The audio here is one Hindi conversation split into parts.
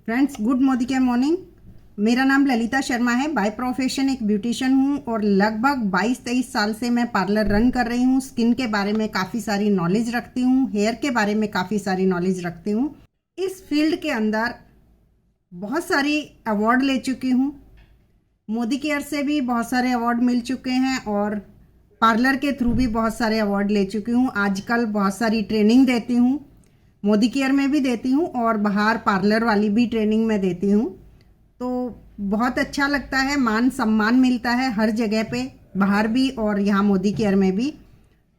फ्रेंड्स, गुड मोदी के मॉर्निंग। मेरा नाम ललिता शर्मा है। बाय प्रोफेशन एक ब्यूटिशियन हूँ और लगभग 22-23 साल से मैं पार्लर रन कर रही हूँ। स्किन के बारे में काफ़ी सारी नॉलेज रखती हूँ, हेयर के बारे में काफ़ी सारी नॉलेज रखती हूँ। इस फील्ड के अंदर बहुत सारी अवार्ड ले चुकी हूँ। मोदी केयर से भी बहुत सारे अवार्ड मिल चुके हैं और पार्लर के थ्रू भी बहुत सारे अवार्ड ले चुकी हूँ। आजकल बहुत सारी ट्रेनिंग देती हूँ, मोदी केयर में भी देती हूँ और बाहर पार्लर वाली भी ट्रेनिंग में देती हूँ। तो बहुत अच्छा लगता है, मान सम्मान मिलता है हर जगह पे, बाहर भी और यहाँ मोदी केयर में भी।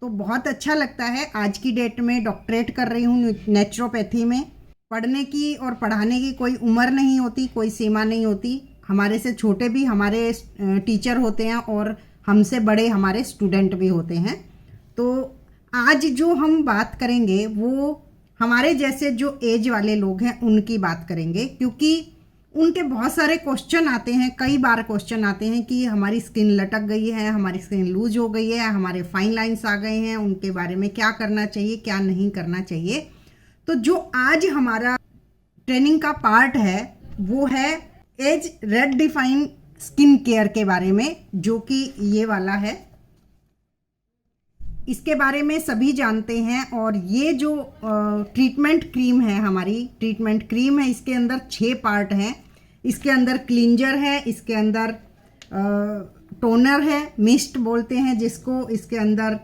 तो बहुत अच्छा लगता है। आज की डेट में डॉक्टरेट कर रही हूँ नेचुरोपैथी में। पढ़ने की और पढ़ाने की कोई उम्र नहीं होती, कोई सीमा नहीं होती। हमारे से छोटे भी हमारे टीचर होते हैं और हमसे बड़े हमारे स्टूडेंट भी होते हैं। तो आज जो हम बात करेंगे वो हमारे जैसे जो एज वाले लोग हैं उनकी बात करेंगे, क्योंकि उनके बहुत सारे क्वेश्चन आते हैं। कई बार क्वेश्चन आते हैं कि हमारी स्किन लटक गई है, हमारी स्किन लूज हो गई है, हमारे फाइन लाइंस आ गए हैं, उनके बारे में क्या करना चाहिए, क्या नहीं करना चाहिए। तो जो आज हमारा ट्रेनिंग का पार्ट है वो है age redefine skin care के बारे में, जो कि ये वाला है। इसके बारे में सभी जानते हैं। और ये जो ट्रीटमेंट क्रीम है, हमारी ट्रीटमेंट क्रीम है, इसके अंदर 6 पार्ट हैं। इसके अंदर क्लींजर है, इसके अंदर टोनर है, मिस्ट बोलते हैं जिसको, इसके अंदर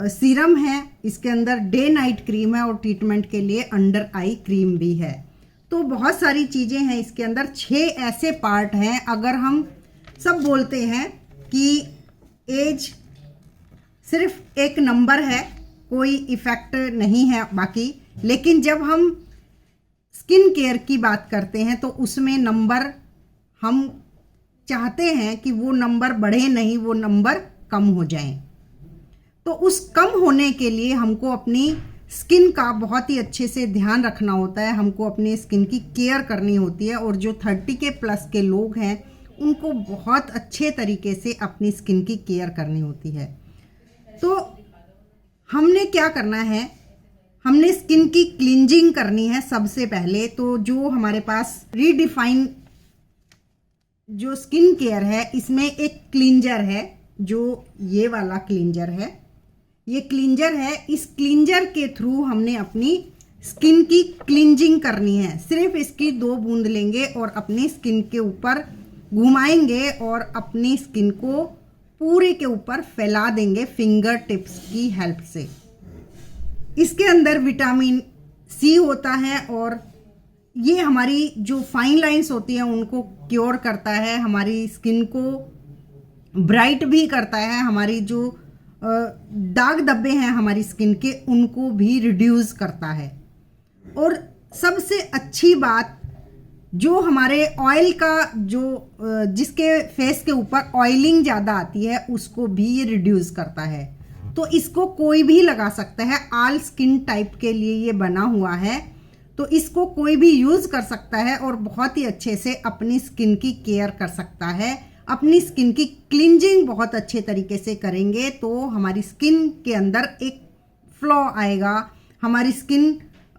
सीरम है, इसके अंदर डे नाइट क्रीम है और ट्रीटमेंट के लिए अंडर आई क्रीम भी है। तो बहुत सारी चीज़ें हैं इसके अंदर। 6 ऐसे पार्ट हैं। अगर हम सब बोलते हैं कि एज सिर्फ एक नंबर है, कोई इफ़ेक्ट नहीं है बाकी, लेकिन जब हम स्किन केयर की बात करते हैं तो उसमें नंबर हम चाहते हैं कि वो नंबर बढ़े नहीं, वो नंबर कम हो जाएं। तो उस कम होने के लिए हमको अपनी स्किन का बहुत ही अच्छे से ध्यान रखना होता है, हमको अपनी स्किन की केयर करनी होती है। और जो 30 के प्लस के लोग हैं उनको बहुत अच्छे तरीके से अपनी स्किन की केयर करनी होती है। तो हमने क्या करना है, हमने स्किन की क्लींजिंग करनी है सबसे पहले। तो जो हमारे पास रीडिफाइन जो स्किन केयर है, इसमें एक क्लींजर है, जो ये वाला क्लींजर है, ये क्लींजर है। इस क्लींजर के थ्रू हमने अपनी स्किन की क्लींजिंग करनी है। सिर्फ इसकी 2 बूंद लेंगे और अपनी स्किन के ऊपर घुमाएंगे और अपनी स्किन को पूरे के ऊपर फैला देंगे फिंगर टिप्स की हेल्प से। इसके अंदर विटामिन सी होता है और ये हमारी जो फाइन लाइंस होती हैं उनको क्योर करता है, हमारी स्किन को ब्राइट भी करता है, हमारी जो दाग धब्बे हैं हमारी स्किन के उनको भी रिड्यूस करता है। और सबसे अच्छी बात, जो हमारे ऑयल का जो जिसके फेस के ऊपर ऑयलिंग ज़्यादा आती है उसको भी ये रिड्यूस करता है। तो इसको कोई भी लगा सकता है, ऑल स्किन टाइप के लिए ये बना हुआ है। तो इसको कोई भी यूज़ कर सकता है और बहुत ही अच्छे से अपनी स्किन की केयर कर सकता है। अपनी स्किन की क्लींजिंग बहुत अच्छे तरीके से करेंगे तो हमारी स्किन के अंदर एक फ्लो आएगा, हमारी स्किन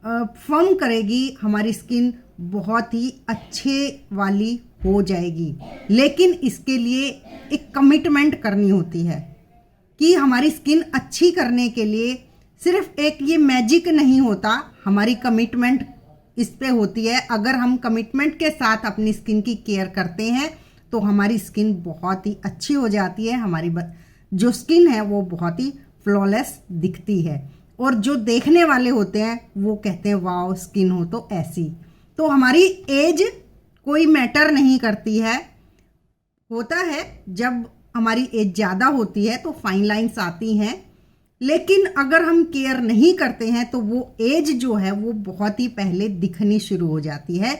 फर्म करेगी, हमारी स्किन बहुत ही अच्छे वाली हो जाएगी। लेकिन इसके लिए एक कमिटमेंट करनी होती है कि हमारी स्किन अच्छी करने के लिए सिर्फ एक ये मैजिक नहीं होता, हमारी कमिटमेंट इस पे होती है। अगर हम कमिटमेंट के साथ अपनी स्किन की केयर करते हैं तो हमारी स्किन बहुत ही अच्छी हो जाती है। हमारी जो स्किन है वो बहुत ही फ्लॉलेस दिखती है और जो देखने वाले होते हैं वो कहते हैं वाओ स्किन हो तो ऐसी। तो हमारी एज कोई मैटर नहीं करती है। होता है जब हमारी एज ज़्यादा होती है तो फाइन लाइंस आती हैं, लेकिन अगर हम केयर नहीं करते हैं तो वो एज जो है वो बहुत ही पहले दिखनी शुरू हो जाती है।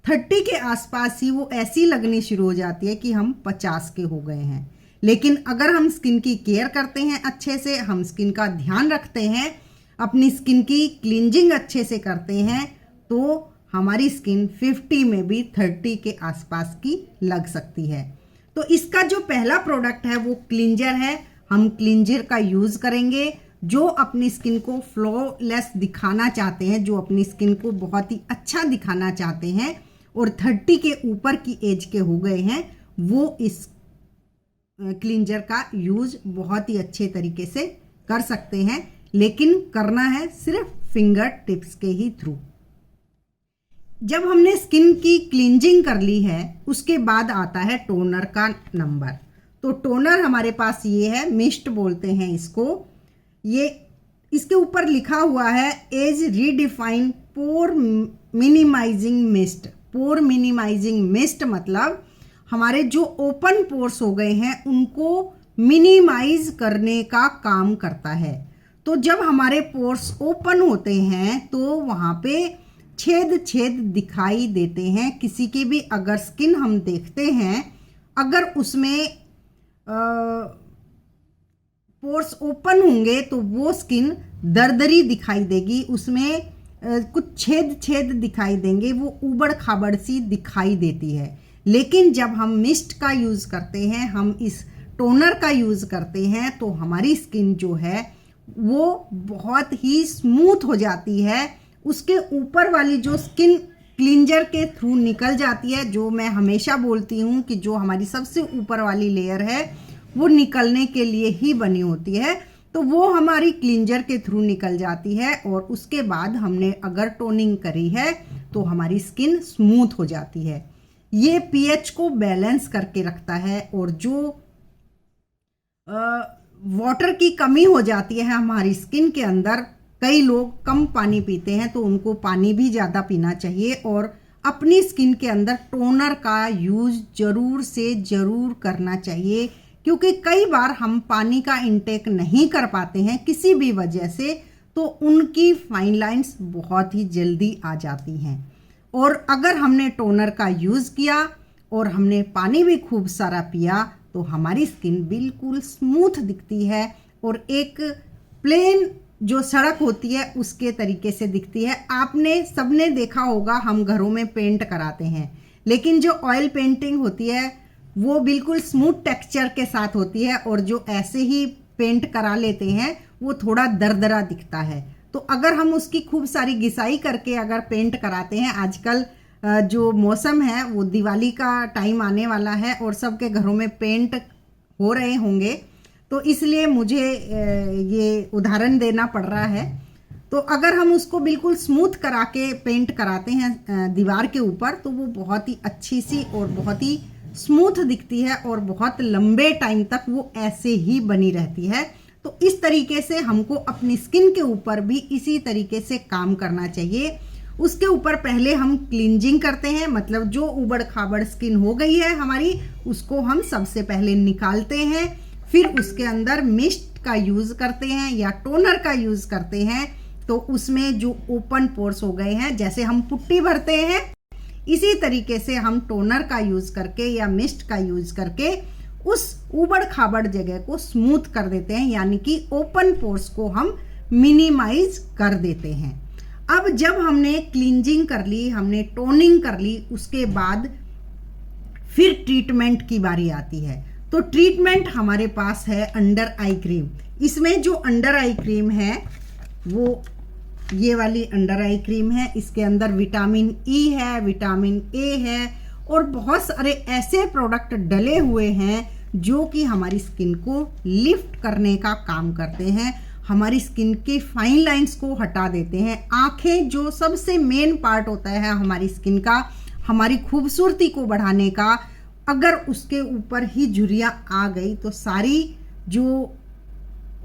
30 के आसपास ही वो ऐसी लगनी शुरू हो जाती है कि हम 50 के हो गए हैं। लेकिन अगर हम स्किन की केयर करते हैं अच्छे से, हम स्किन का ध्यान रखते हैं, अपनी स्किन की क्लींजिंग अच्छे से करते हैं, तो हमारी स्किन 50 में भी 30 के आसपास की लग सकती है। तो इसका जो पहला प्रोडक्ट है वो क्लींजर है। हम क्लींजर का यूज़ करेंगे। जो अपनी स्किन को फ्लॉलेस दिखाना चाहते हैं, जो अपनी स्किन को बहुत ही अच्छा दिखाना चाहते हैं और 30 के ऊपर की एज के हो गए हैं, वो इस क्लींजर का यूज बहुत ही अच्छे तरीके से कर सकते हैं, लेकिन करना है सिर्फ फिंगर टिप्स के ही थ्रू। जब हमने स्किन की क्लींजिंग कर ली है, उसके बाद आता है टोनर का नंबर। तो टोनर हमारे पास ये है, मिस्ट बोलते हैं इसको। ये इसके ऊपर लिखा हुआ है एज रीडिफाइन पोर मिनिमाइजिंग मिस्ट। पोर मिनिमाइजिंग मिस्ट मतलब हमारे जो ओपन पोर्स हो गए हैं उनको मिनिमाइज करने का काम करता है। तो जब हमारे पोर्स ओपन होते हैं तो वहाँ पे छेद छेद दिखाई देते हैं। किसी की भी अगर स्किन हम देखते हैं, अगर उसमें पोर्स ओपन होंगे तो वो स्किन दरदरी दिखाई देगी, उसमें कुछ छेद छेद दिखाई देंगे, वो उबड़ खाबड़ सी दिखाई देती है। लेकिन जब हम मिस्ट का यूज़ करते हैं, हम इस टोनर का यूज़ करते हैं, तो हमारी स्किन जो है वो बहुत ही स्मूथ हो जाती है। उसके ऊपर वाली जो स्किन क्लींजर के थ्रू निकल जाती है, जो मैं हमेशा बोलती हूँ कि जो हमारी सबसे ऊपर वाली लेयर है वो निकलने के लिए ही बनी होती है, तो वो हमारी क्लींजर के थ्रू निकल जाती है। और उसके बाद हमने अगर टोनिंग करी है तो हमारी स्किन स्मूथ हो जाती है। ये पीएच को बैलेंस करके रखता है। और जो वाटर की कमी हो जाती है हमारी स्किन के अंदर, कई लोग कम पानी पीते हैं तो उनको पानी भी ज़्यादा पीना चाहिए। और अपनी स्किन के अंदर टोनर का यूज़ ज़रूर से ज़रूर करना चाहिए, क्योंकि कई बार हम पानी का इंटेक नहीं कर पाते हैं किसी भी वजह से, तो उनकी फाइन लाइंस बहुत ही जल्दी आ जाती हैं। और अगर हमने टोनर का यूज़ किया और हमने पानी भी खूब सारा पिया तो हमारी स्किन बिल्कुल स्मूथ दिखती है और एक प्लेन जो सड़क होती है उसके तरीके से दिखती है। आपने सबने देखा होगा, हम घरों में पेंट कराते हैं, लेकिन जो ऑयल पेंटिंग होती है वो बिल्कुल स्मूथ टेक्सचर के साथ होती है, और जो ऐसे ही पेंट करा लेते हैं वो थोड़ा दरदरा दिखता है। तो अगर हम उसकी खूब सारी घिसाई करके अगर पेंट कराते हैं, आजकल जो मौसम है वो दिवाली का टाइम आने वाला है और सबके घरों में पेंट हो रहे होंगे, तो इसलिए मुझे ये उदाहरण देना पड़ रहा है। तो अगर हम उसको बिल्कुल स्मूथ करा के पेंट कराते हैं दीवार के ऊपर, तो वो बहुत ही अच्छी सी और बहुत ही स्मूथ दिखती है और बहुत लंबे टाइम तक वो ऐसे ही बनी रहती है। तो इस तरीके से हमको अपनी स्किन के ऊपर भी इसी तरीके से काम करना चाहिए। उसके ऊपर पहले हम क्लींजिंग करते हैं, मतलब जो उबड़ खाबड़ स्किन हो गई है हमारी उसको हम सबसे पहले निकालते हैं। फिर उसके अंदर मिस्ट का यूज़ करते हैं या टोनर का यूज़ करते हैं, तो उसमें जो ओपन पोर्स हो गए हैं, जैसे हम पुट्टी भरते हैं इसी तरीके से हम टोनर का यूज़ करके या मिस्ट का यूज़ करके उस उबड़ खाबड़ जगह को स्मूथ कर देते हैं, यानी कि ओपन पोर्स को हम मिनिमाइज कर देते हैं। अब जब हमने क्लींजिंग कर ली, हमने टोनिंग कर ली, उसके बाद फिर ट्रीटमेंट की बारी आती है। तो ट्रीटमेंट हमारे पास है अंडर आई क्रीम। इसमें जो अंडर आई क्रीम है वो ये वाली अंडर आई क्रीम है। इसके अंदर विटामिन ई है, विटामिन ए है और बहुत सारे ऐसे प्रोडक्ट डले हुए हैं जो कि हमारी स्किन को लिफ्ट करने का काम करते हैं, हमारी स्किन के फाइन लाइंस को हटा देते हैं। आंखें जो सबसे मेन पार्ट होता है हमारी स्किन का, हमारी खूबसूरती को बढ़ाने का, अगर उसके ऊपर ही झुर्रियाँ आ गई तो सारी जो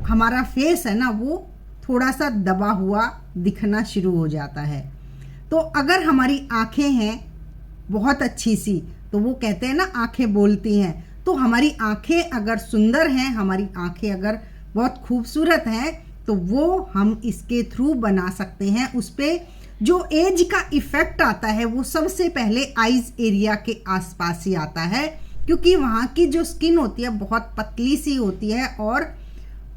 हमारा फेस है ना वो थोड़ा सा दबा हुआ दिखना शुरू हो जाता है। तो अगर हमारी आंखें हैं बहुत अच्छी सी, तो वो कहते हैं ना आंखें बोलती हैं, तो हमारी आंखें अगर सुंदर हैं, हमारी आंखें अगर बहुत खूबसूरत हैं, तो वो हम इसके थ्रू बना सकते हैं। उस पर जो एज का इफ़ेक्ट आता है वो सबसे पहले आइज़ एरिया के आसपास ही आता है, क्योंकि वहाँ की जो स्किन होती है बहुत पतली सी होती है और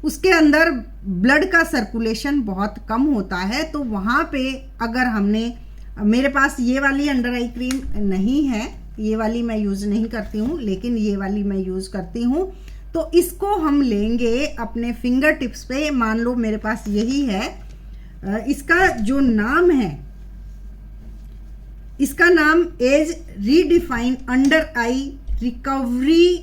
उसके अंदर ब्लड का सर्कुलेशन बहुत कम होता है। तो वहाँ पे अगर हमने, मेरे पास ये वाली अंडर आई क्रीम नहीं है, ये वाली मैं यूज़ नहीं करती हूँ, लेकिन ये वाली मैं यूज़ करती हूँ। तो इसको हम लेंगे अपने फिंगर टिप्स पे। मान लो मेरे पास यही है, इसका जो नाम है इसका नाम एज रीडिफाइन अंडर आई रिकवरी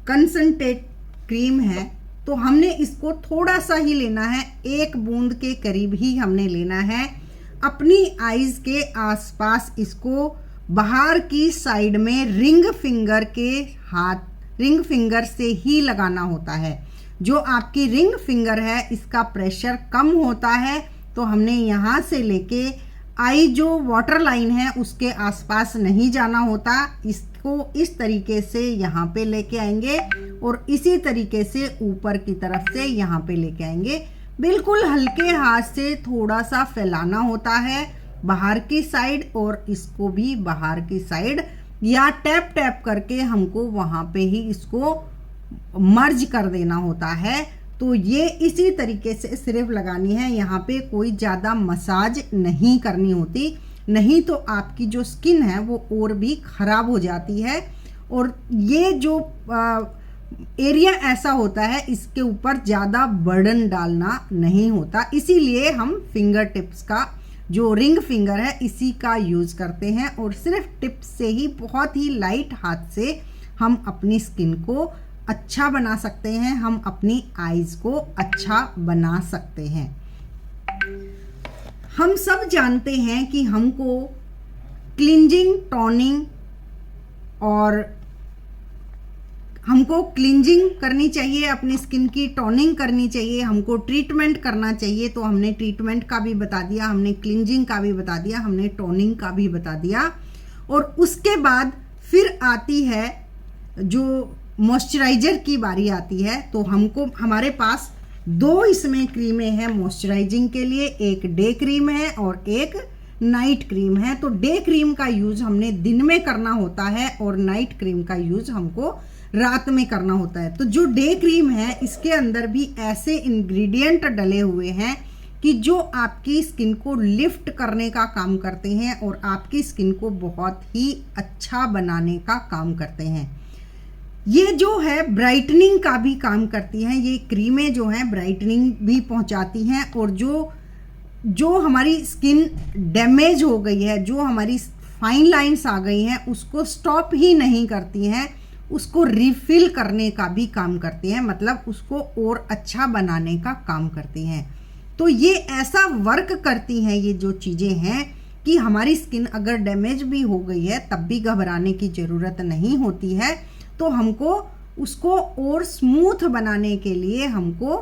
कंसंट्रेट क्रीम है। तो हमने इसको थोड़ा सा ही लेना है, 1 बूंद के करीब ही हमने लेना है। अपनी आईज के आसपास इसको बाहर की साइड में रिंग फिंगर से ही लगाना होता है। जो आपकी रिंग फिंगर है इसका प्रेशर कम होता है, तो हमने यहाँ से लेके आई जो वाटर लाइन है उसके आसपास नहीं जाना होता। इसको इस तरीके से यहाँ पे लेके आएंगे और इसी तरीके से ऊपर की तरफ से यहाँ पे लेके आएंगे। बिल्कुल हल्के हाथ से थोड़ा सा फैलाना होता है बाहर की साइड, और इसको भी बाहर की साइड, या टैप टैप करके हमको वहाँ पे ही इसको मर्ज कर देना होता है। तो ये इसी तरीके से सिर्फ लगानी है, यहाँ पे कोई ज़्यादा मसाज नहीं करनी होती, नहीं तो आपकी जो स्किन है वो और भी ख़राब हो जाती है। और ये जो एरिया ऐसा होता है इसके ऊपर ज़्यादा बर्डन डालना नहीं होता, इसीलिए हम फिंगर टिप्स का जो रिंग फिंगर है इसी का यूज़ करते हैं। और सिर्फ टिप्स से ही बहुत ही लाइट हाथ से हम अपनी स्किन को अच्छा बना सकते हैं, हम अपनी आईज को अच्छा बना सकते हैं। हम सब जानते हैं कि हमको क्लींजिंग, टोनिंग और हमको क्लींजिंग करनी चाहिए, अपनी स्किन की टोनिंग करनी चाहिए, हमको ट्रीटमेंट करना चाहिए। तो हमने ट्रीटमेंट का भी बता दिया, हमने क्लींजिंग का भी बता दिया, हमने टोनिंग का भी बता दिया। और उसके बाद फिर आती है जो मॉइस्चराइजर की बारी आती है। तो हमको हमारे पास 2 इसमें क्रीमें हैं मॉइस्चराइजिंग के लिए, एक डे क्रीम है और एक नाइट क्रीम है। तो डे क्रीम का यूज़ हमने दिन में करना होता है और नाइट क्रीम का यूज़ हमको रात में करना होता है। तो जो डे क्रीम है इसके अंदर भी ऐसे इंग्रेडिएंट डले हुए हैं कि जो आपकी स्किन को लिफ्ट करने का काम करते हैं और आपकी स्किन को बहुत ही अच्छा बनाने का काम करते हैं। ये जो है ब्राइटनिंग का भी काम करती हैं, ये क्रीमें जो हैं ब्राइटनिंग भी पहुंचाती हैं। और जो हमारी स्किन डैमेज हो गई है, जो हमारी फाइन लाइंस आ गई हैं, उसको स्टॉप ही नहीं करती हैं, उसको रिफिल करने का भी काम करती हैं, मतलब उसको और अच्छा बनाने का काम करती हैं। तो ये ऐसा वर्क करती हैं ये जो चीज़ें हैं कि हमारी स्किन अगर डैमेज भी हो गई है तब भी घबराने की ज़रूरत नहीं होती है। तो हमको उसको और स्मूथ बनाने के लिए हमको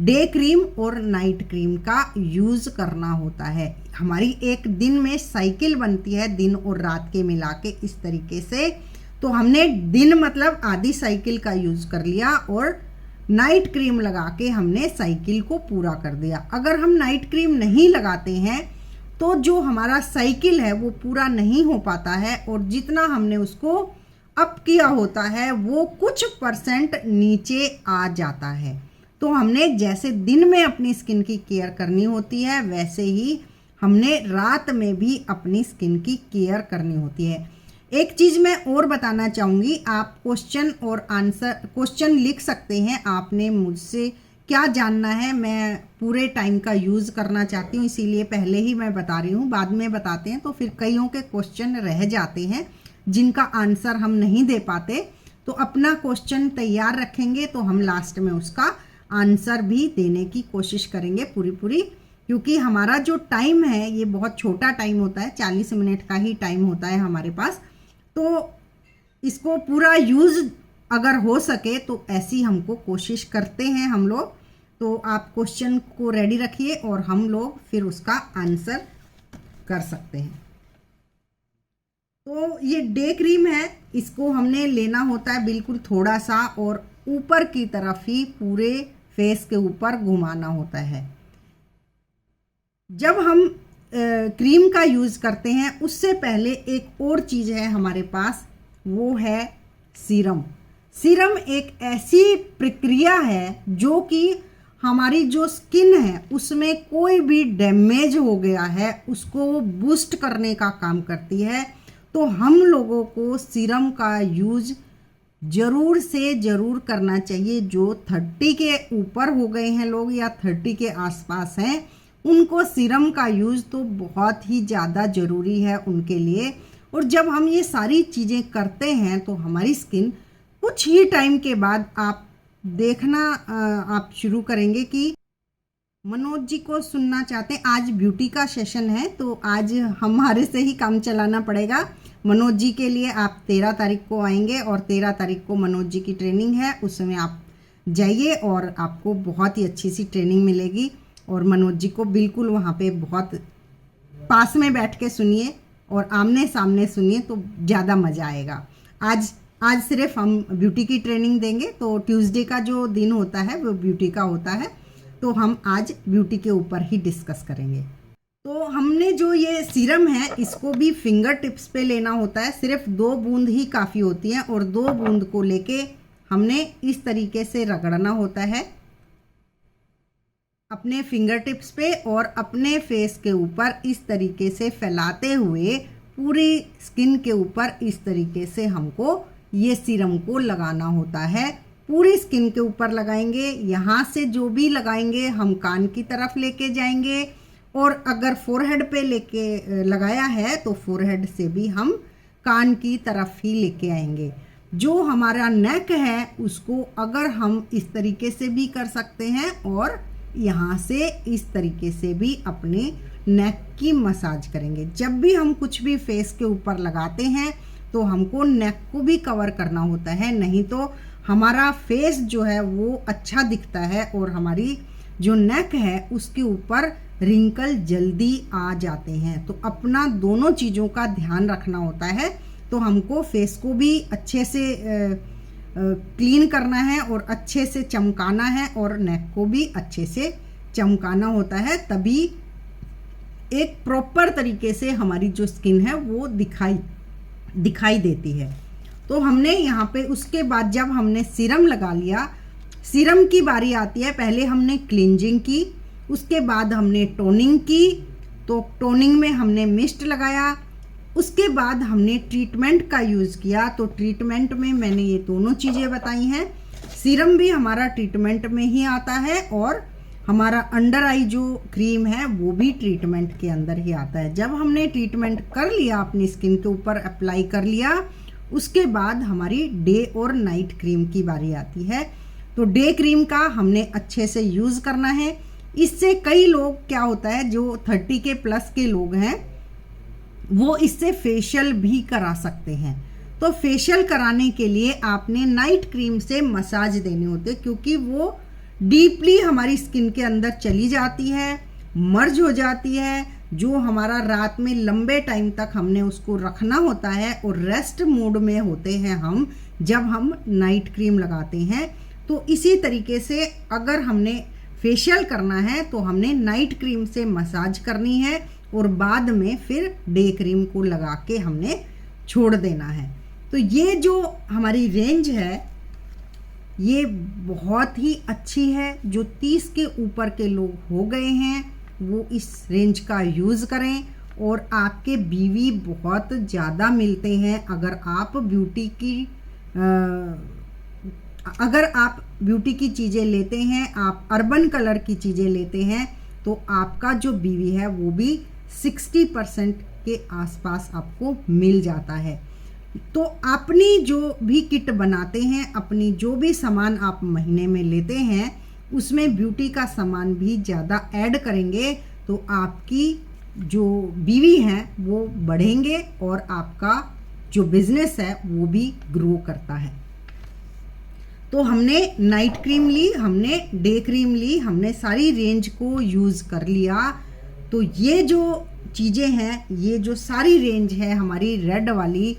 डे क्रीम और नाइट क्रीम का यूज़ करना होता है। हमारी एक दिन में साइकिल बनती है, दिन और रात के मिला के इस तरीके से। तो हमने दिन मतलब आधी साइकिल का यूज़ कर लिया और नाइट क्रीम लगा के हमने साइकिल को पूरा कर दिया। अगर हम नाइट क्रीम नहीं लगाते हैं तो जो हमारा साइकिल है वो पूरा नहीं हो पाता है और जितना हमने उसको अप किया होता है वो कुछ % नीचे आ जाता है। तो हमने जैसे दिन में अपनी स्किन की केयर करनी होती है वैसे ही हमने रात में भी अपनी स्किन की केयर करनी होती है। एक चीज़ मैं और बताना चाहूँगी, आप क्वेश्चन लिख सकते हैं, आपने मुझसे क्या जानना है। मैं पूरे टाइम का यूज़ करना चाहती हूँ, इसीलिए पहले ही मैं बता रही हूँ, बाद में बताते हैं तो फिर कईयों के क्वेश्चन रह जाते हैं जिनका आंसर हम नहीं दे पाते। तो अपना क्वेश्चन तैयार रखेंगे तो हम लास्ट में उसका आंसर भी देने की कोशिश करेंगे पूरी, क्योंकि हमारा जो टाइम है ये बहुत छोटा टाइम होता है, 40 मिनट का ही टाइम होता है हमारे पास। तो इसको पूरा यूज़ अगर हो सके तो ऐसी हमको कोशिश करते हैं हम लोग। तो आप क्वेश्चन को रेडी रखिए और हम लोग फिर उसका आंसर कर सकते हैं। तो ये डे क्रीम है, इसको हमने लेना होता है बिल्कुल थोड़ा सा और ऊपर की तरफ ही पूरे फेस के ऊपर घुमाना होता है। जब हम क्रीम का यूज़ करते हैं उससे पहले एक और चीज़ है हमारे पास, वो है सीरम। सीरम एक ऐसी प्रक्रिया है जो कि हमारी जो स्किन है उसमें कोई भी डैमेज हो गया है उसको बूस्ट करने का काम करती है। तो हम लोगों को सीरम का यूज़ ज़रूर से ज़रूर करना चाहिए। जो 30 के ऊपर हो गए हैं लोग या 30 के आसपास हैं उनको सीरम का यूज़ तो बहुत ही ज़्यादा ज़रूरी है उनके लिए। और जब हम ये सारी चीज़ें करते हैं तो हमारी स्किन कुछ ही टाइम के बाद आप देखना आप शुरू करेंगे कि मनोज जी को सुनना चाहते हैं। आज ब्यूटी का सेशन है तो आज हमारे से ही काम चलाना पड़ेगा। मनोज जी के लिए आप 13 तारीख को आएंगे और 13 तारीख को मनोज जी की ट्रेनिंग है, उस समय आप जाइए और आपको बहुत ही अच्छी सी ट्रेनिंग मिलेगी। और मनोज जी को बिल्कुल वहाँ पे बहुत पास में बैठ के सुनिए और आमने सामने सुनिए तो ज़्यादा मज़ा आएगा। आज सिर्फ हम ब्यूटी की ट्रेनिंग देंगे, तो ट्यूसडे का जो दिन होता है वो ब्यूटी का होता है, तो हम आज ब्यूटी के ऊपर ही डिस्कस करेंगे। तो हमने जो ये सीरम है इसको भी फिंगर टिप्स पे लेना होता है, सिर्फ 2 बूंद ही काफ़ी होती हैं और 2 बूंद को लेके हमने इस तरीके से रगड़ना होता है अपने फिंगर टिप्स पे और अपने फेस के ऊपर इस तरीके से फैलाते हुए पूरी स्किन के ऊपर इस तरीके से हमको ये सीरम को लगाना होता है। पूरी स्किन के ऊपर लगाएंगे, यहाँ से जो भी लगाएंगे हम कान की तरफ लेके जाएंगे और अगर फोरहेड पे लेके लगाया है तो फोरहेड से भी हम कान की तरफ ही लेके आएंगे। जो हमारा नेक है उसको अगर हम इस तरीके से भी कर सकते हैं और यहाँ से इस तरीके से भी अपने नेक की मसाज करेंगे। जब भी हम कुछ भी फेस के ऊपर लगाते हैं तो हमको नेक को भी कवर करना होता है, नहीं तो हमारा फेस जो है वो अच्छा दिखता है और हमारी जो नेक है उसके ऊपर रिंकल जल्दी आ जाते हैं। तो अपना दोनों चीज़ों का ध्यान रखना होता है। तो हमको फेस को भी अच्छे से क्लीन करना है और अच्छे से चमकाना है और नेक को भी अच्छे से चमकाना होता है, तभी एक प्रॉपर तरीके से हमारी जो स्किन है वो दिखाई देती है। तो हमने यहाँ पे उसके बाद जब हमने सीरम लगा लिया, सीरम की बारी आती है। पहले हमने क्लींजिंग की, उसके बाद हमने टोनिंग की। तो टोनिंग में हमने मिस्ट लगाया, उसके बाद हमने ट्रीटमेंट का यूज़ किया। तो ट्रीटमेंट में मैंने ये दोनों चीज़ें बताई हैं। सीरम भी हमारा ट्रीटमेंट में ही आता है और हमारा अंडर आई जो क्रीम है वो भी ट्रीटमेंट के अंदर ही आता है। जब हमने ट्रीटमेंट कर लिया, अपनी स्किन के ऊपर अप्लाई कर लिया, उसके बाद हमारी डे और नाइट क्रीम की बारी आती है। तो डे क्रीम का हमने अच्छे से यूज़ करना है। इससे कई लोग क्या होता है, जो 30 के प्लस के लोग हैं वो इससे फेशियल भी करा सकते हैं। तो फेशियल कराने के लिए आपने नाइट क्रीम से मसाज देनी होती है, क्योंकि वो डीपली हमारी स्किन के अंदर चली जाती है, मर्ज हो जाती है। जो हमारा रात में लंबे टाइम तक हमने उसको रखना होता है और रेस्ट मोड में होते हैं हम जब हम नाइट क्रीम लगाते हैं। तो इसी तरीके से अगर हमने फेशियल करना है तो हमने नाइट क्रीम से मसाज करनी है और बाद में फिर डे क्रीम को लगा के हमने छोड़ देना है। तो ये जो हमारी रेंज है ये बहुत ही अच्छी है। जो 30 के ऊपर के लोग हो गए हैं वो इस रेंज का यूज़ करें और आपके बीवी बहुत ज़्यादा मिलते हैं। अगर आप ब्यूटी की चीज़ें लेते हैं, आप अर्बन कलर की चीज़ें लेते हैं, तो आपका जो बीवी है वो भी 60% के आसपास आपको मिल जाता है। तो अपनी जो भी किट बनाते हैं, अपनी जो भी सामान आप महीने में लेते हैं, उसमें ब्यूटी का सामान भी ज़्यादा ऐड करेंगे तो आपकी जो बीवी हैं वो बढ़ेंगे और आपका जो बिजनेस है वो भी ग्रो करता है। तो हमने नाइट क्रीम ली, हमने डे क्रीम ली, हमने सारी रेंज को यूज़ कर लिया। तो ये जो चीज़ें हैं, ये जो सारी रेंज है हमारी रेड वाली,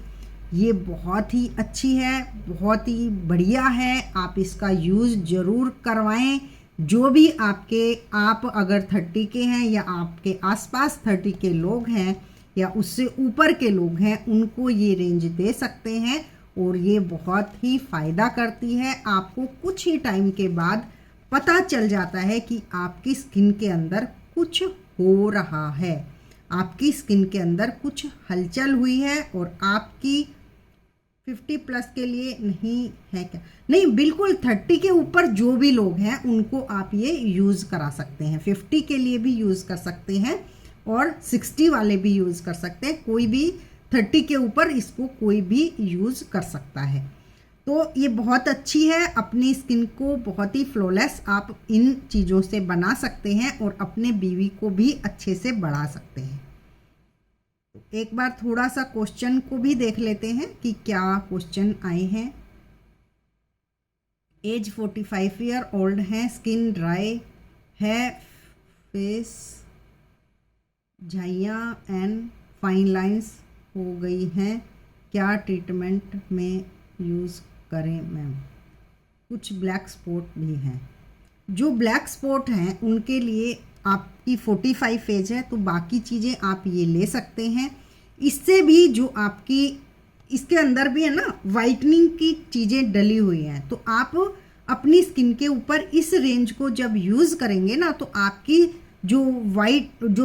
ये बहुत ही अच्छी है, बहुत ही बढ़िया है। आप इसका यूज़ ज़रूर करवाएं। जो भी आप अगर 30 के हैं या आपके आसपास 30 के लोग हैं या उससे ऊपर के लोग हैं, उनको ये रेंज दे सकते हैं और ये बहुत ही फ़ायदा करती है। आपको कुछ ही टाइम के बाद पता चल जाता है कि आपकी स्किन के अंदर कुछ हो रहा है, आपकी स्किन के अंदर कुछ हलचल हुई है और आपकी 50 प्लस के लिए नहीं है क्या? नहीं, बिल्कुल 30 के ऊपर जो भी लोग हैं उनको आप ये यूज़ करा सकते हैं। 50 के लिए भी यूज़ कर सकते हैं और 60 वाले भी यूज़ कर सकते हैं। कोई भी 30 के ऊपर इसको कोई भी यूज़ कर सकता है। तो ये बहुत अच्छी है, अपनी स्किन को बहुत ही फ्लॉलेस आप इन चीज़ों से बना सकते हैं और अपने बीवी को भी अच्छे से बढ़ा सकते हैं। एक बार थोड़ा सा क्वेश्चन को भी देख लेते हैं कि क्या क्वेश्चन आए हैं। एज 45 ईयर ओल्ड है, स्किन ड्राई है, फेस झाइयाँ एंड फाइन लाइंस हो गई हैं, क्या ट्रीटमेंट में यूज़ करें मैम? कुछ ब्लैक स्पॉट भी हैं। जो ब्लैक स्पॉट हैं उनके लिए आपकी 45 एज है तो बाकी चीज़ें आप ये ले सकते हैं। इससे भी जो आपकी इसके अंदर भी है ना वाइटनिंग की चीज़ें डली हुई हैं, तो आप अपनी स्किन के ऊपर इस रेंज को जब यूज़ करेंगे ना तो आपकी जो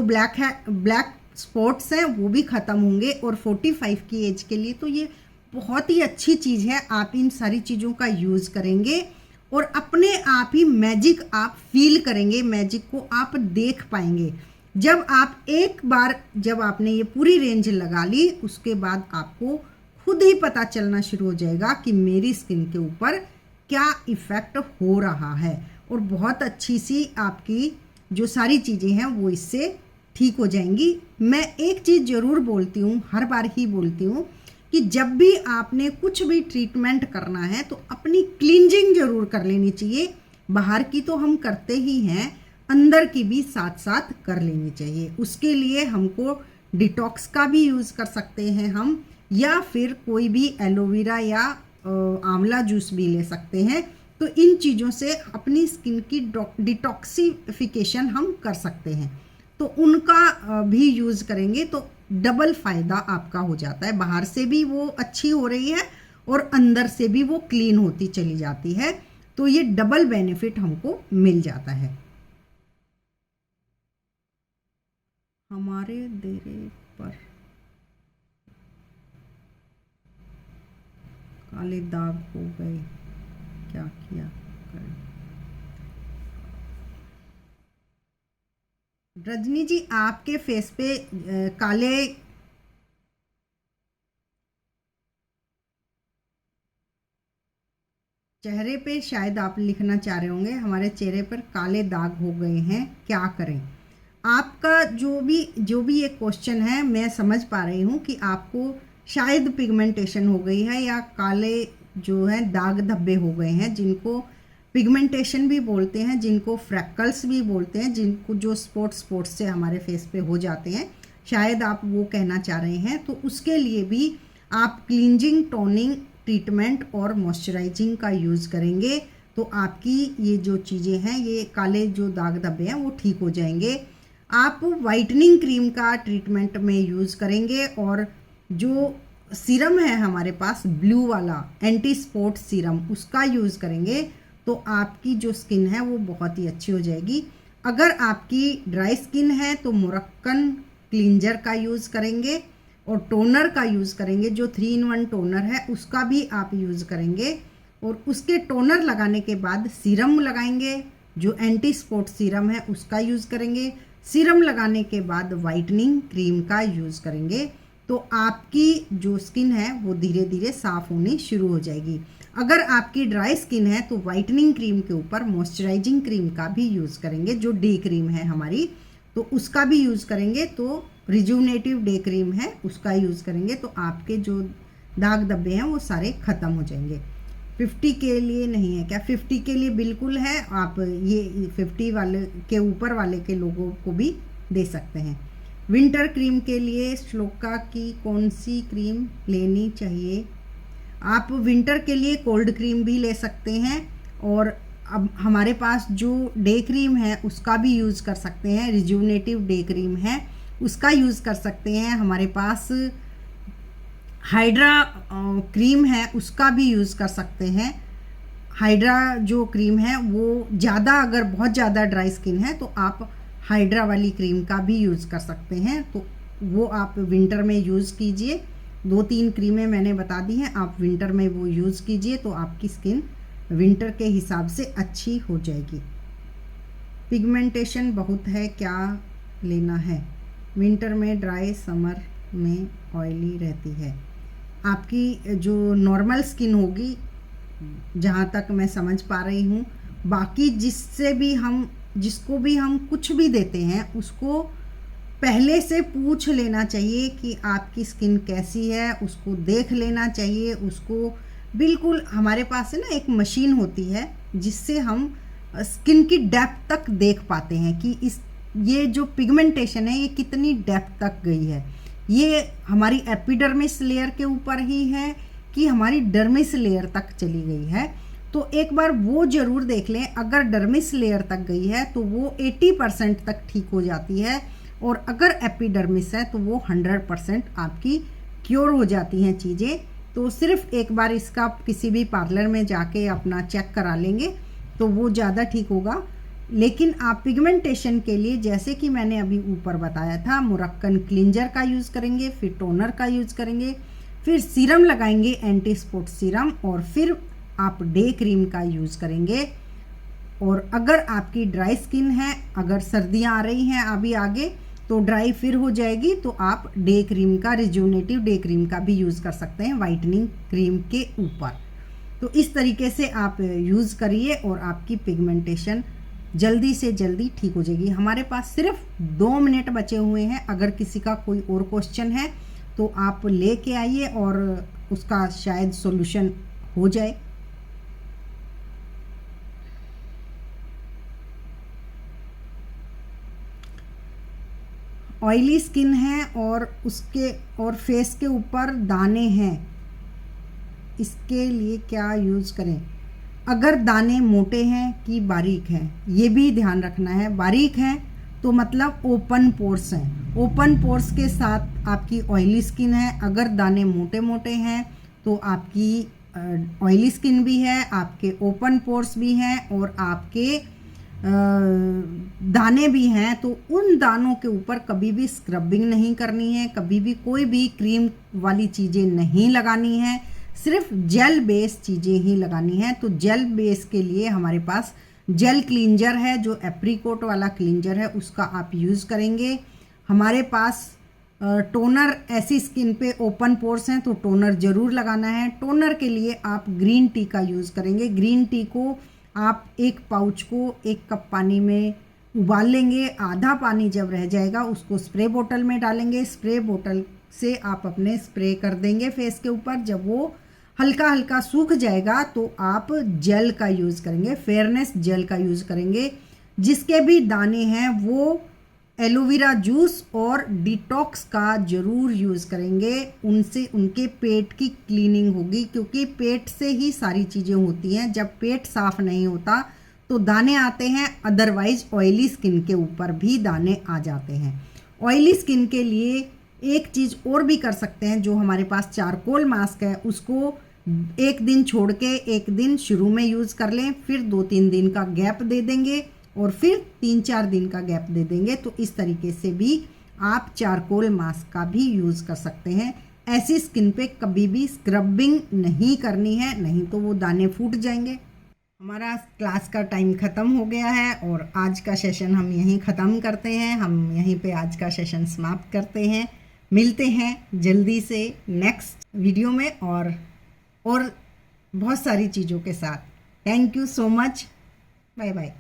ब्लैक स्पॉट्स हैं वो भी ख़त्म होंगे। और 45 की एज के लिए तो ये बहुत ही अच्छी चीज़ है। आप इन सारी चीज़ों का यूज़ करेंगे और अपने आप ही मैजिक आप फील करेंगे, मैजिक को आप देख पाएंगे। जब आप एक बार जब आपने ये पूरी रेंज लगा ली उसके बाद आपको खुद ही पता चलना शुरू हो जाएगा कि मेरी स्किन के ऊपर क्या इफ़ेक्ट हो रहा है और बहुत अच्छी सी आपकी जो सारी चीज़ें हैं वो इससे ठीक हो जाएंगी। मैं एक चीज़ ज़रूर बोलती हूँ, हर बार ही बोलती हूँ कि जब भी आपने कुछ भी ट्रीटमेंट करना है तो अपनी क्लींजिंग ज़रूर कर लेनी चाहिए। बाहर की तो हम करते ही हैं, अंदर की भी साथ साथ कर लेनी चाहिए। उसके लिए हमको डिटॉक्स का भी यूज़ कर सकते हैं हम, या फिर कोई भी एलोवेरा या आंवला जूस भी ले सकते हैं। तो इन चीज़ों से अपनी स्किन की डिटॉक्सिफिकेशन हम कर सकते हैं, तो उनका भी यूज़ करेंगे तो डबल फ़ायदा आपका हो जाता है। बाहर से भी वो अच्छी हो रही है और अंदर से भी वो क्लीन होती चली जाती है, तो ये डबल बेनिफिट हमको मिल जाता है। हमारे देरे पर काले दाग हो गए, क्या किया करें? रजनी जी, आपके फेस पे काले चेहरे पे शायद आप लिखना चाह रहे होंगे हमारे चेहरे पर काले दाग हो गए हैं, क्या करें? आपका जो भी ये क्वेश्चन है मैं समझ पा रही हूँ कि आपको शायद पिगमेंटेशन हो गई है या काले जो है दाग धब्बे हो गए हैं, जिनको पिगमेंटेशन भी बोलते हैं, जिनको फ्रैकल्स भी बोलते हैं, जिनको जो स्पॉट्स से हमारे फेस पे हो जाते हैं, शायद आप वो कहना चाह रहे हैं। तो उसके लिए भी आप क्लींजिंग, टोनिंग ट्रीटमेंट और मॉइस्चराइजिंग का यूज़ करेंगे तो आपकी ये जो चीज़ें हैं, ये काले जो दाग धब्बे हैं वो ठीक हो जाएंगे। आप वाइटनिंग क्रीम का ट्रीटमेंट में यूज़ करेंगे और जो सीरम है हमारे पास ब्लू वाला एंटी स्पॉट सीरम, उसका यूज़ करेंगे तो आपकी जो स्किन है वो बहुत ही अच्छी हो जाएगी। अगर आपकी ड्राई स्किन है तो मोरक्कन क्लींजर का यूज़ करेंगे और टोनर का यूज़ करेंगे। जो 3-in-1 टोनर है उसका भी आप यूज़ करेंगे और उसके टोनर लगाने के बाद सीरम लगाएंगे, जो एंटी स्पॉट सीरम है उसका यूज़ करेंगे। सीरम लगाने के बाद वाइटनिंग क्रीम का यूज़ करेंगे तो आपकी जो स्किन है वो धीरे धीरे साफ़ होनी शुरू हो जाएगी। अगर आपकी ड्राई स्किन है तो वाइटनिंग क्रीम के ऊपर मॉइस्चराइजिंग क्रीम का भी यूज़ करेंगे, जो डे क्रीम है हमारी, तो उसका भी यूज़ करेंगे। तो रिजुवनेटिव डे क्रीम है उसका यूज़ करेंगे तो आपके जो दाग धब्बे हैं वो सारे ख़त्म हो जाएंगे। 50 के लिए नहीं है क्या? 50 के लिए बिल्कुल है। आप ये 50 वाले के ऊपर वाले के लोगों को भी दे सकते हैं। विंटर क्रीम के लिए श्लोका की कौन सी क्रीम लेनी चाहिए? आप विंटर के लिए कोल्ड क्रीम भी ले सकते हैं और अब हमारे पास जो डे क्रीम है उसका भी यूज़ कर सकते हैं। रिजुवनेटिव डे क्रीम है उसका यूज़ कर सकते हैं। हमारे पास हाइड्रा क्रीम है उसका भी यूज़ कर सकते हैं। हाइड्रा जो क्रीम है वो ज़्यादा, अगर बहुत ज़्यादा ड्राई स्किन है तो आप हाइड्रा वाली क्रीम का भी यूज़ कर सकते हैं, तो वो आप विंटर में यूज़ कीजिए। 2-3 क्रीमें मैंने बता दी हैं, आप विंटर में वो यूज़ कीजिए तो आपकी स्किन विंटर के हिसाब से अच्छी हो जाएगी। पिगमेंटेशन बहुत है, क्या लेना है? विंटर में ड्राई, समर में ऑयली रहती है। आपकी जो नॉर्मल स्किन होगी, जहाँ तक मैं समझ पा रही हूँ, बाकी जिसको भी हम कुछ भी देते हैं उसको पहले से पूछ लेना चाहिए कि आपकी स्किन कैसी है, उसको देख लेना चाहिए। उसको बिल्कुल, हमारे पास है ना एक मशीन होती है जिससे हम स्किन की डेप्थ तक देख पाते हैं कि ये जो पिगमेंटेशन है ये कितनी डेप्थ तक गई है। ये हमारी एपिडर्मिस लेयर के ऊपर ही है कि हमारी डर्मिस लेयर तक चली गई है। तो एक बार वो ज़रूर देख लें। अगर डर्मिस लेयर तक गई है तो वो 80% तक ठीक हो जाती है, और अगर एपिडर्मिस है तो वो 100% आपकी क्योर हो जाती हैं चीज़ें। तो सिर्फ एक बार इसका किसी भी पार्लर में जाके अपना चेक करा लेंगे तो वो ज़्यादा ठीक होगा। लेकिन आप पिगमेंटेशन के लिए, जैसे कि मैंने अभी ऊपर बताया था, मुरक्कन क्लिंजर का यूज़ करेंगे, फिर टोनर का यूज़ करेंगे, फिर सीरम लगाएंगे, एंटी स्पॉट सीरम, और फिर आप डे क्रीम का यूज़ करेंगे। और अगर आपकी ड्राई स्किन है, अगर सर्दियाँ आ रही हैं अभी आगे, तो ड्राई फिर हो जाएगी, तो आप डे क्रीम का, रिजुनेटिव डे क्रीम का भी यूज़ कर सकते हैं वाइटनिंग क्रीम के ऊपर। तो इस तरीके से आप यूज़ करिए और आपकी पिगमेंटेशन जल्दी से जल्दी ठीक हो जाएगी। हमारे पास सिर्फ 2 मिनट बचे हुए हैं। अगर किसी का कोई और क्वेश्चन है तो आप लेके आइए और उसका शायद सॉल्यूशन हो जाए। ऑयली स्किन है और फेस के ऊपर दाने हैं, इसके लिए क्या यूज़ करें? अगर दाने मोटे हैं कि बारीक हैं, ये भी ध्यान रखना है। बारीक हैं तो मतलब ओपन पोर्स हैं, ओपन पोर्स के साथ आपकी ऑयली स्किन है। अगर दाने मोटे मोटे हैं तो आपकी ऑयली स्किन भी है, आपके ओपन पोर्स भी हैं और आपके दाने भी हैं। तो उन दानों के ऊपर कभी भी स्क्रबिंग नहीं करनी है, कभी भी कोई भी क्रीम वाली चीज़ें नहीं लगानी है, सिर्फ जेल बेस चीज़ें ही लगानी है। तो जेल बेस के लिए हमारे पास जेल क्लींजर है, जो एप्रीकोट वाला क्लींजर है, उसका आप यूज़ करेंगे। हमारे पास टोनर, ऐसी स्किन पे ओपन पोर्स हैं तो टोनर ज़रूर लगाना है। टोनर के लिए आप ग्रीन टी का यूज़ करेंगे। ग्रीन टी को आप एक पाउच को 1 कप पानी में उबाल लेंगे। आधा पानी जब रह जाएगा उसको स्प्रे बोतल में डालेंगे। स्प्रे बोतल से आप अपने स्प्रे कर देंगे फेस के ऊपर। जब वो हल्का हल्का सूख जाएगा तो आप जेल का यूज़ करेंगे, फेयरनेस जेल का यूज़ करेंगे। जिसके भी दाने हैं वो एलोवेरा जूस और डिटॉक्स का ज़रूर यूज़ करेंगे। उनसे उनके पेट की क्लीनिंग होगी, क्योंकि पेट से ही सारी चीज़ें होती हैं। जब पेट साफ़ नहीं होता तो दाने आते हैं, अदरवाइज ऑयली स्किन के ऊपर भी दाने आ जाते हैं। ऑयली स्किन के लिए एक चीज़ और भी कर सकते हैं, जो हमारे पास चारकोल मास्क है, उसको 1 दिन छोड़ के 1 दिन शुरू में यूज़ कर लें, फिर 2-3 दिन का गैप दे देंगे और फिर 3-4 दिन का गैप दे देंगे। तो इस तरीके से भी आप चारकोल मास्क का भी यूज़ कर सकते हैं। ऐसी स्किन पे कभी भी स्क्रबिंग नहीं करनी है, नहीं तो वो दाने फूट जाएंगे। हमारा क्लास का टाइम ख़त्म हो गया है और आज का सेशन हम यहीं ख़त्म करते हैं। हम यहीं पे आज का सेशन समाप्त करते हैं। मिलते हैं जल्दी से नेक्स्ट वीडियो में और बहुत सारी चीज़ों के साथ। Thank you so much. Bye bye.